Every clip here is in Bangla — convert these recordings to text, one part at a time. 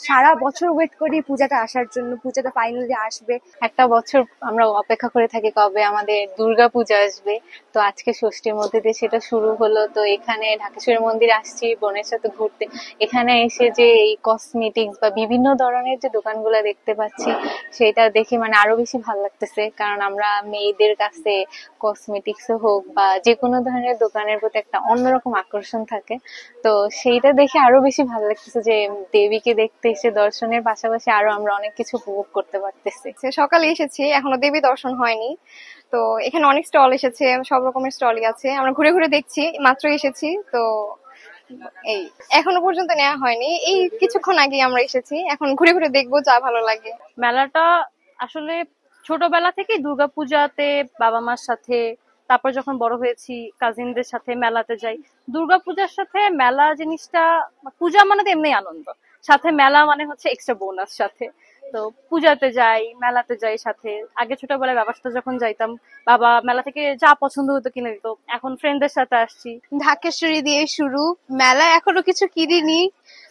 সারা বছর ওয়েট করি পূজাটা আসার জন্য, পূজাটা ফাইনালি আসবে। একটা বছর আমরা অপেক্ষা করে থাকি কবে আমাদের দুর্গা পূজা আসবে। তো আজকে ষষ্ঠীর মধ্যে দিয়ে সেটা শুরু হলো। তো এখানে ঢাকেশ্বরী মন্দির আসছি বোনের সাথে ঘুরতে। এখানে এসে যে এই কসমেটিক্স বা বিভিন্ন ধরনের যে দোকানগুলো দেখতে পাচ্ছি, সেটা দেখে মানে আরো বেশি ভালো লাগতেছে। কারণ আমরা মেয়েদের কাছে কসমেটিক্স হোক বা যে কোনো ধরনের দোকানের প্রতি একটা অন্যরকম আকর্ষণ থাকে। তো সেইটা দেখে আরো বেশি ভালো লাগতেছে যে দেবীকে দেখতে এসে দর্শনের পাশাপাশি আরো আমরা অনেক কিছু উপভোগ করতে পারতেছি। সকালে এসেছি, এখনো দেবী দর্শন হয়নি। তো এখানে অনেক স্টল এসেছে, সব রকমের স্টলই আছে, আমরা ঘুরে ঘুরে দেখছি, মাত্র এসেছি তো। এই এখনো পর্যন্ত নেওয়া হয়নি, এই কিছুক্ষণ আগে আমরা এসেছি, এখন ঘুরে ঘুরে দেখবো যা ভালো লাগে। মেলাটা আসলে ছোটবেলা থেকেই দুর্গাপূজাতে বাবা মার সাথে, তারপর যখন বড় হয়েছি কাজিনদের সাথে মেলাতে যাই। দুর্গাপূজার সাথে মেলা জিনিসটা, পূজা মানে তো এমনি আনন্দ, সাথে মেলা মানে হচ্ছে এক্সট্রা বোনাস সাথে। তো পূজাতে যাই, মেলাতে যাই সাথে। আগে ছোটবেলায় বাবার সাথে যখন যাইতাম, বাবা মেলা থেকে যা পছন্দ হতো কিনে দিত। এখন ফ্রেন্ডদের সাথে আসছি। ঢাকেশ্বরী দিয়ে শুরু, মেলা এখনো কিছু কিনিনি,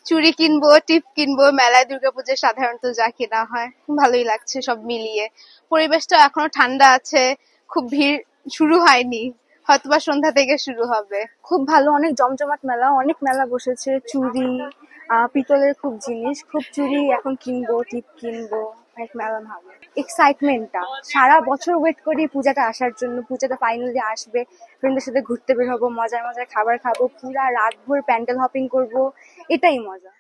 চুড়ি কিনবো, টিপ কিনবো। মেলায় দুর্গাপূজায় সাধারণত যা কেনা হয়, ভালোই লাগছে সব মিলিয়ে। পরিবেশটা এখনো ঠান্ডা আছে, খুব ভিড় শুরু হয়নি, হয়তোবা সন্ধ্যা থেকে শুরু হবে। খুব ভালো, অনেক জমজমাট মেলা, অনেক মেলা বসেছে। চুড়ি, পিতলের খুব জিনিস, খুব চুড়ি এখন কিনবো, টিপ কিনবো। অনেক মেলা ভালো, এক্সাইটমেন্টটা সারা বছর ওয়েট করি পূজাটা আসার জন্য, পূজাটা ফাইনালি আসবে। ফ্রেন্ডদের সাথে ঘুরতে বের হবো, মজার মজার খাবার খাবো, পুরা রাত ভোর প্যান্ডেল হপিং করবো, এটাই মজা।